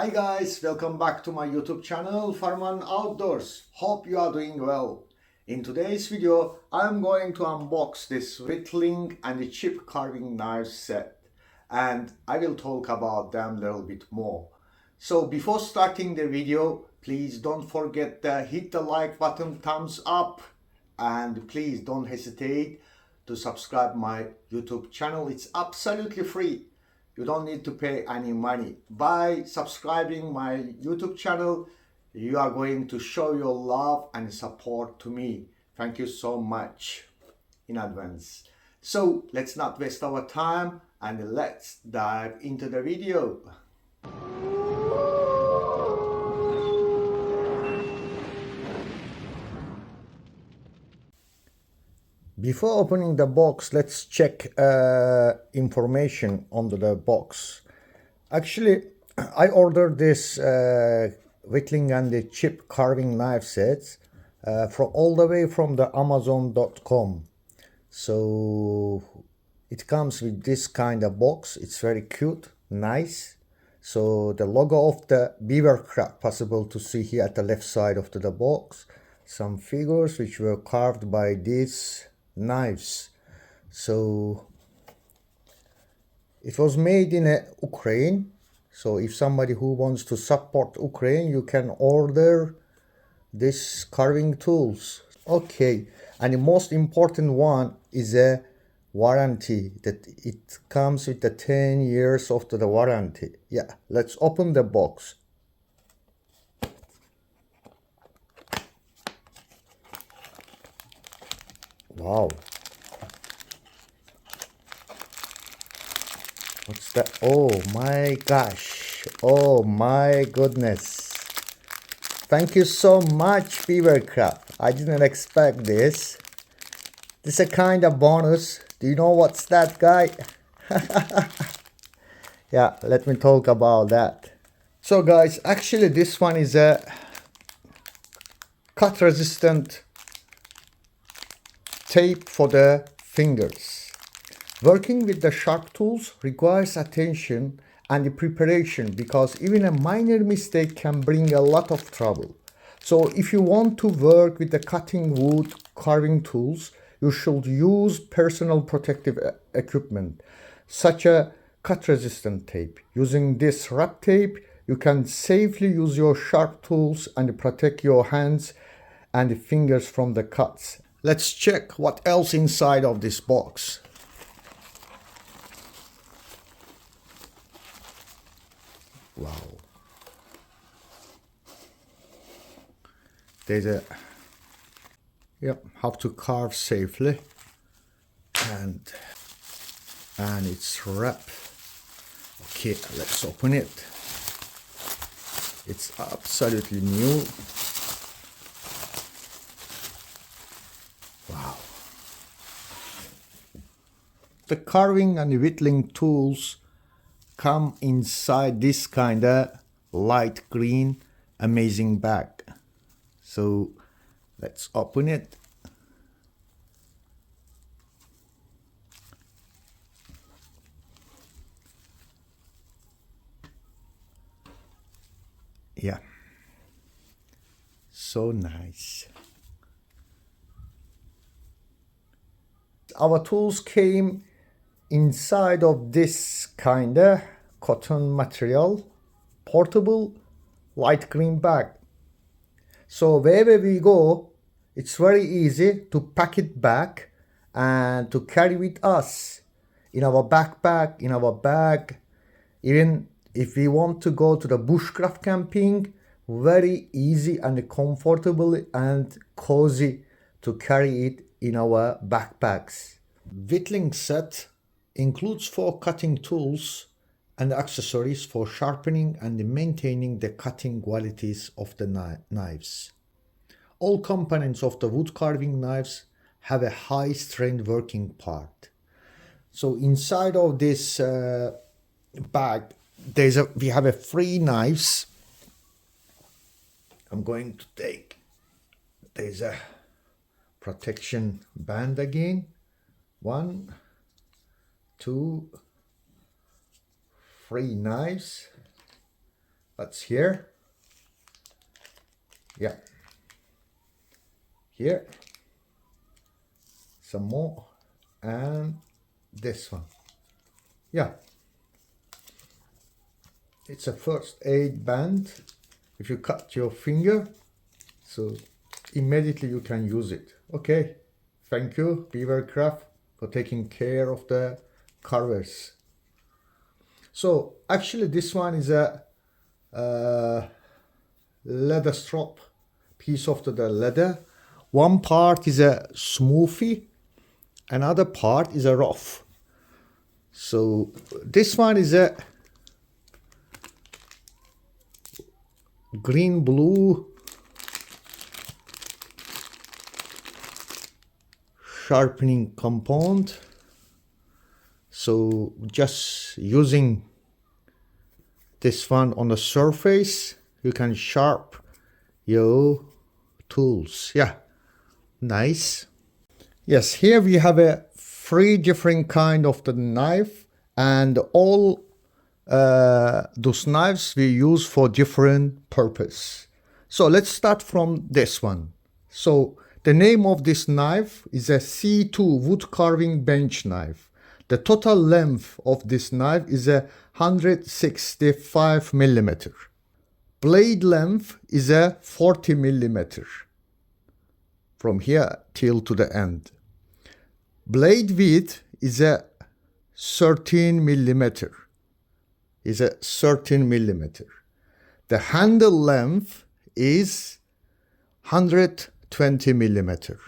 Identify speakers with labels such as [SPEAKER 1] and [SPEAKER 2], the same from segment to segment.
[SPEAKER 1] Hi guys, welcome back to my YouTube channel FARMAN Outdoors. Hope you are doing well. In today's video, I'm going to unbox this Whittling and the chip carving knife set, and I will talk about them a little bit more. So before starting the video, please don't forget to hit the like button, thumbs up, and please don't hesitate to subscribe my YouTube channel. It's absolutely free. You don't need to pay any money. By subscribing my YouTube channel, you are going to show your love and support to me. Thank you so much in advance. So let's not waste our time and let's dive into the video. Before opening the box, let's check information under the box. Actually, I ordered this Whittling and the chip carving knife sets from all the way from the Amazon.com. So it comes with this kind of box. It's very cute, nice. So the logo of the BeaverCraft possible to see here at the left side of the box. Some figures which were carved by these knives. So it was made in Ukraine. So if somebody who wants to support Ukraine, you can order this carving tools. Okay, and the most important one is a warranty, that it comes with the 10 years of the warranty. Yeah, let's open the box. Wow. What's that? Oh my gosh. Oh my goodness. Thank you so much, BeaverCraft. I didn't expect this. This is a kind of bonus. Do you know what's that, guy? Yeah, let me talk about that. So guys, actually this one is a cut resistant tape for the fingers. Working with the sharp tools requires attention and preparation, because even a minor mistake can bring a lot of trouble. So if you want to work with the cutting wood carving tools, you should use personal protective equipment, such as cut resistant tape. Using this wrap tape, you can safely use your sharp tools and protect your hands and fingers from the cuts. Let's check what else inside of this box. Wow. There's a, yep, how to carve safely, and it's wrap. Okay, let's open it. It's absolutely new. Wow. The carving and the whittling tools come inside this kind of light green amazing bag. So let's open it. Yeah, so nice. Our tools came inside of this kind of cotton material, portable light green bag. So wherever we go, it's very easy to pack it back and to carry with us in our backpack, in our bag. Even if we want to go to the bushcraft camping, very easy and comfortable and cozy to carry it in our backpacks. Whittling set includes 4 cutting tools and accessories for sharpening and maintaining the cutting qualities of the knives. All components of the wood carving knives have a high strength working part. So inside of this bag, we have a 3 knives. I'm going to take, there's a protection band again. 1, 2, 3 knives. That's here. Yeah. Here. Some more. And this one. Yeah. It's a first aid band. If you cut your finger, so immediately you can use it. Okay. Thank you, BeaverCraft, for taking care of the carvers. So actually this one is a leather strap, piece of the leather. One part is a smoothy, another part is a rough. So this one is a green blue sharpening compound. So just using this one on the surface, you can sharp your tools. Yeah, nice. Yes, here we have a 3 different kind of the knife, and all those knives we use for different purpose. So let's start from this one. So the name of this knife is a C2 wood carving bench knife. The total length of this knife is a 165 millimeter. Blade length is a 40 millimeter from here till to the end. Blade width is a 13 millimeter. Is a 13 millimeter. The handle length is 120 millimeter.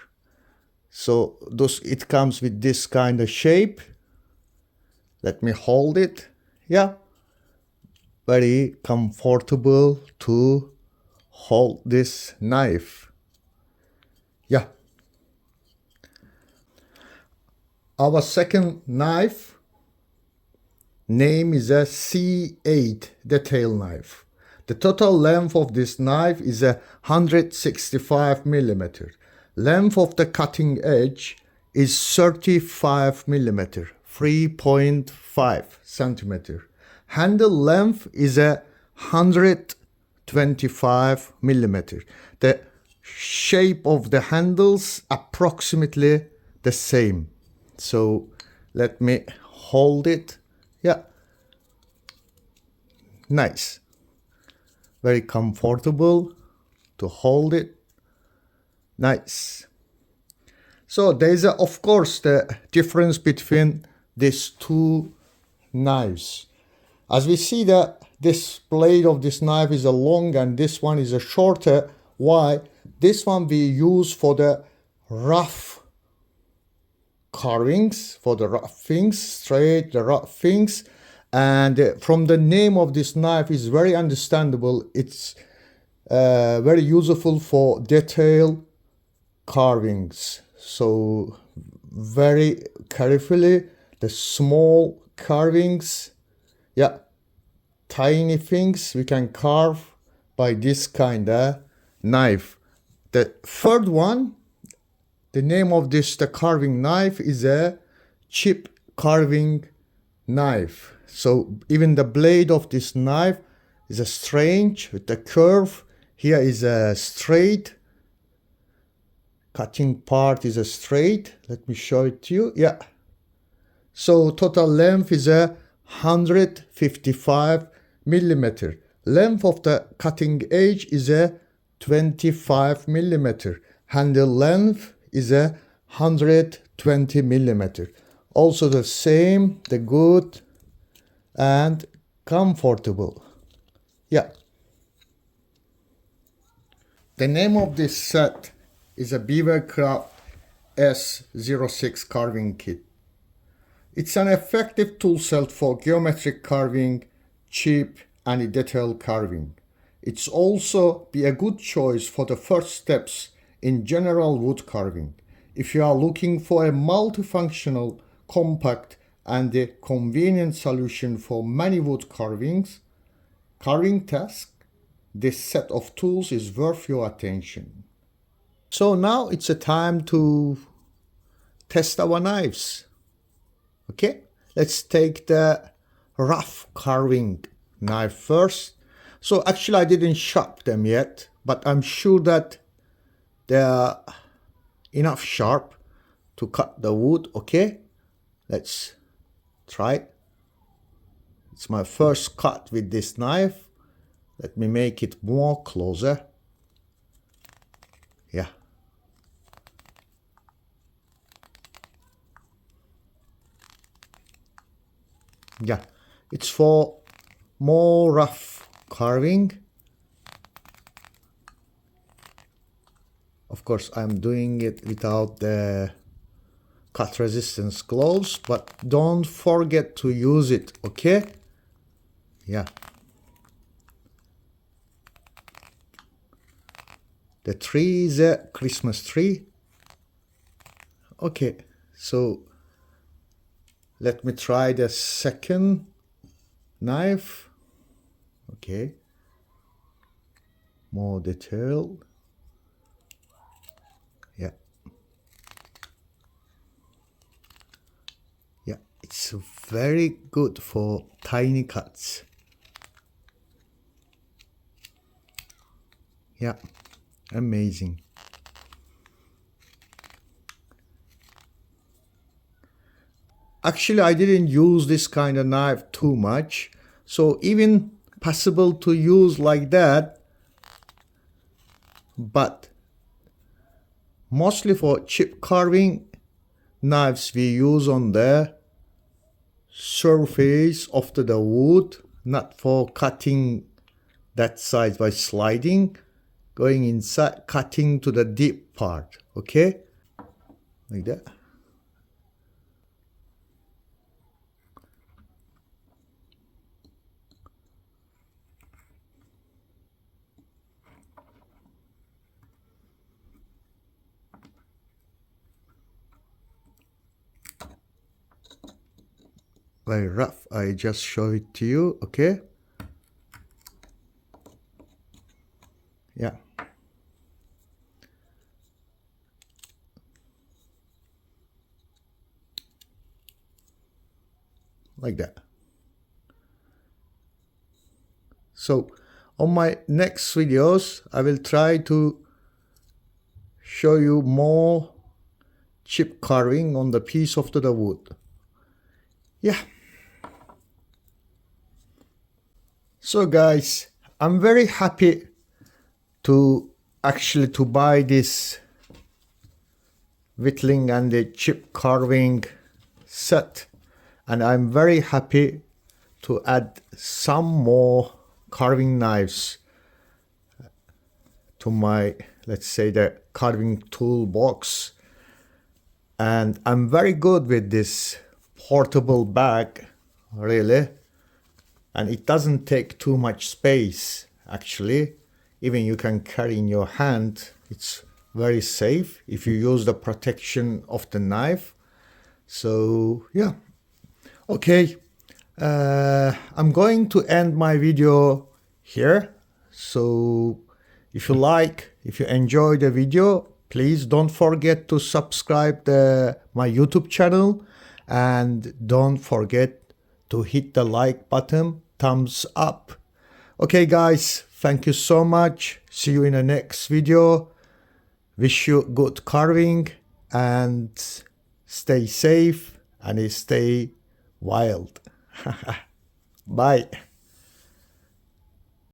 [SPEAKER 1] So it comes with this kind of shape. Let me hold it. Yeah, very comfortable to hold this knife. Yeah. Our second knife name is a C8 detail knife. The total length of this knife is a 165 millimeter. Length of the cutting edge is 35 millimeter, 3.5 centimeter. Handle length is a 125 millimeter. The shape of the handles approximately the same. So let me hold it. Yeah, nice, very comfortable to hold it. Nice. So there's of course the difference between these two knives. As we see that this blade of this knife is a long and this one is a shorter. Why? This one we use for the rough carvings, for the rough things, straight the rough things. And from the name of this knife is very understandable. It's very useful for detail carvings. So very carefully the small carvings, yeah, tiny things we can carve by this kind of knife. The third one, the name of the carving knife is a chip carving knife. So even the blade of this knife is a strange with the curve. Here is a straight. Cutting part is a straight. Let me show it to you. Yeah. So total length is a 155 millimeter. Length of the cutting edge is a 25 millimeter. Handle length is a 120 millimeter. Also the same, the good and comfortable. Yeah. The name of this set is a BeaverCraft S06 carving kit. It's an effective tool set for geometric carving, chip and detail carving. It's also be a good choice for the first steps in general wood carving. If you are looking for a multifunctional, compact and a convenient solution for many wood carving tasks, this set of tools is worth your attention. So now it's a time to test our knives. Okay, let's take the rough carving knife first. So actually I didn't sharp them yet, but I'm sure that they are enough sharp to cut the wood. Okay, let's try it. It's my first cut with this knife. Let me make it more closer. Yeah. Yeah, it's for more rough carving. Of course, I'm doing it without the cut resistance gloves, but don't forget to use it, okay? Yeah. The tree is a Christmas tree. Okay, so let me try the second knife. Okay, more detailed. Yeah. Yeah, it's very good for tiny cuts. Yeah, amazing. Actually, I didn't use this kind of knife too much. So even possible to use like that. But mostly for chip carving knives we use on the surface of the wood, not for cutting that side by sliding, going inside, cutting to the deep part. Okay, like that. Very rough. I just show it to you. Okay. Yeah. Like that. So on my next videos, I will try to show you more chip carving on the piece of the wood. Yeah. So guys, I'm very happy to actually to buy this whittling and the chip carving set, and I'm very happy to add some more carving knives to my, let's say, the carving toolbox. And I'm very good with this portable bag, really, and it doesn't take too much space. Actually, even you can carry in your hand. It's very safe if you use the protection of the knife. So yeah, okay, I'm going to end my video here. So if you enjoy the video, please don't forget to subscribe my YouTube channel, and don't forget to hit the like button, thumbs up. Okay guys, thank you so much. See you in the next video. Wish you good carving, and stay safe and stay wild. Bye.